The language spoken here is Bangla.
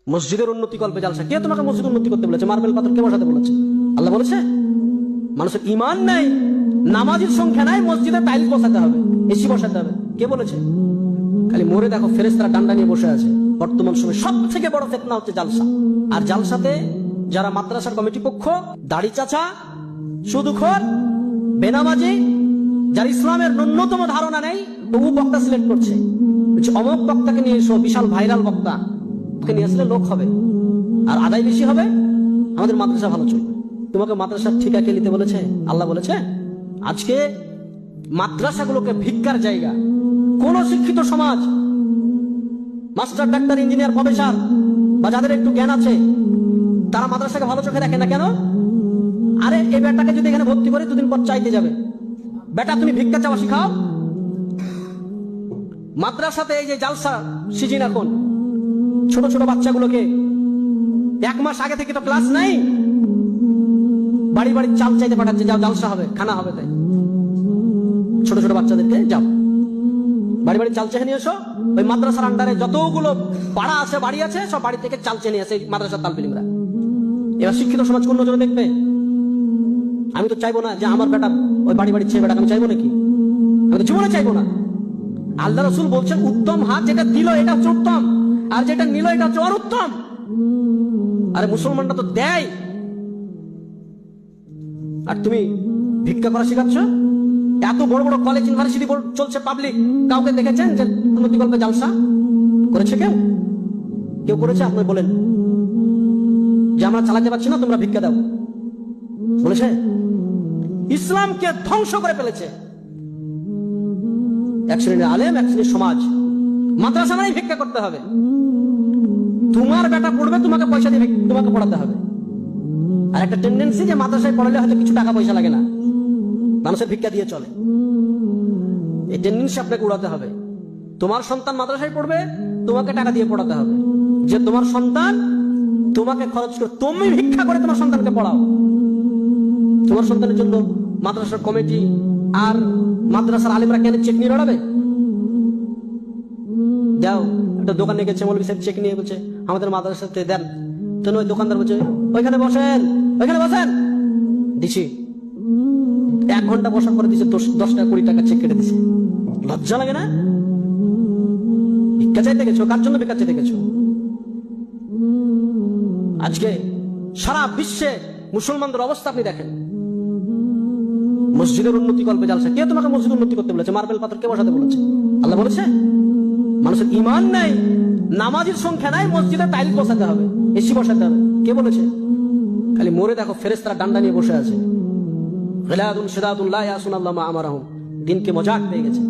মসজিদের উন্নতি কল্পে জালসা। কে তোমাকে মসজিদ উন্নতি করতে বলেছে? মার্বেল পাথর কে বসাতে বলেছে? আল্লাহ বলেছে? মানুষের ইমান নাই, নামাজের সংখ্যা নাই, মসজিদে টাইল বসাতে হবে, এসি বসাতে হবে, কে বলেছে? খালি মোড়ে দেখো ফেরেশতারা ডান্ডা নিয়ে বসে আছে। বর্তমান সময় সব থেকে বড় ফিতনা হচ্ছে জালসা। আর জালসাতে যারা মাদ্রাসার কমিটি পক্ষ, দাড়ি চাচা, সুদখোর, বেনামাজি, যার ইসলামের ন্যূনতম ধারণা নেই, তবু বক্তা সিলেক্ট করছে, অমুক বক্তাকে নিয়ে এসো, বিশাল ভাইরাল বক্তা, ওকে নিয়ে আসলে লোক হবে আর আদায় বেশি হবে, আমাদের মাদ্রাসা ভালো চলবে। তোমাকে মাদ্রাসার ঠিকা কে নিতে বলেছে? আল্লাহ বলেছে? আজকে মাদ্রাসাগুলোকে ভিক্ষার জায়গা। কোন শিক্ষিত সমাজ, মাস্টার, ডাক্তার, ইঞ্জিনিয়ার, প্রফেসর বা যাদের একটু জ্ঞান আছে, তারা মাদ্রাসাকে ভালো চোখে দেখে না কেন? আরে এই বেটাকে যদি এখানে ভর্তি করে দুদিন পর চাইতে যাবে, বেটা তুমি ভিক্ষা চাওয়া শিখাও। মাদ্রাসাতে এই যে জালসা সিজন, এখন ছোট ছোট বাচ্চাগুলোকে 1 মাস আগে থেকে তো ক্লাস নাই, বাড়ি বাড়ি চাল চাইতে পাঠাচ্ছে, যাও জালসা হবে, খানা হবে। তাই ছোট ছোট বাচ্চাদেরকে যাও বাড়ি বাড়ি চাল চেয়ে নিয়ে এসো। ওই মাদ্রাসার আন্ডারে যতগুলো পাড়া আছে, বাড়ি আছে, সব বাড়ি থেকে চাল চেয়ে নিয়ে আসে মাদ্রাসার তালবিলিমরা। এবার শিক্ষিত সমাজ কোন নজরে দেখবে? আমি তো চাইবো না যে আমার বেটা ওই বাড়ি বাড়ি ছেলে বেটা, আমি চাইবো নাকি? আমি তো জীবনে চাইবো না। আল্লাহ রাসূল বলছেন উত্তম হাত যেটা দিল এটা হচ্ছে উত্তম, আর যেটা নিল এটা হচ্ছে অনুত্তম। আরে মুসলমানরা তো দেয়, আর তুমি ভিক্ষা করা শেখাচ্ছ। এত বড় বড় কলেজ, ইউনিভার্সিটি চলছে পাবলিক, কাউকে দেখেছেন যে উন্নতি কল্পে জালসা করেছে? কেউ কেউ করেছে? আপনি বলেন যে আমরা চালাতে পারছি না, তোমরা ভিক্ষা দাও, বলেছে? ইসলামকে ধ্বংস করে ফেলেছে এক শ্রেণীর আলেম, এক শ্রেণীর সমাজ। মাদ্রাসা মানে ভিক্ষা করতে হবে। তোমার বেটা পড়বে, তোমাকে পয়সা দিয়ে তোমাকে পড়াতে হবে। আর একটা টেন্ডেন্সি যে মাদ্রাসায় পড়ালে হয়তো কিছু টাকা পয়সা লাগে না, মানুষের ভিক্ষা দিয়ে চলে। এই টেন্ডেন্সি আপনাকে উড়াতে হবে। তোমার সন্তান মাদ্রাসায় পড়বে, তোমাকে টাকা দিয়ে পড়াতে হবে। যে তোমার সন্তান তোমাকে খরচ করে, তুমি ভিক্ষা করে তোমার সন্তানকে পড়াও। তোমার সন্তানের জন্য মাদ্রাসার কমিটি আর মাদ্রাসার আলেমরা কেন চেক নিয়ে লড়াবে? যাও একটা দোকানে গেছে, মৌলভী সাহেব চেক নিয়ে বলছে আমাদের মাদ্রাসাতে দেন। তো ওই দোকানদার বলছে ওইখানে বসেন, ওইখানে বসেন, দিছি। 1 ঘন্টা বসার পরে দিছে 10 টাকা 20 টাকা চেক কেটে দিছে। লজ্জা লাগে না? ভিক্ষা চাইতে গেছো, কার জন্য ভিক্ষা চাইতে গেছো? আজকে সারা বিশ্বে মুসলমানদের অবস্থা আপনি দেখেন। মসজিদের উন্নতি কল্পে জালসা। কে তোমাকে মসজিদ উন্নতি করতে বলেছে? মার্বেল পাথর কে বসাতে বলেছে? আল্লাহ বলেছে? মানুষের ইমান নাই, নামাজের সংখ্যা নাই, মসজিদে টাইল বসাতে হবে, এসি বসাতে হবে, কে বলেছে? খালি মোড়ে দেখো ফেরেশতারা ডান্ডা নিয়ে বসে আছে। গিলাদুন শিদাদুন লা ইয়াসুন আল্লাহ মা আমারাহুম। দিনকে মজাক পেয়ে গেছে।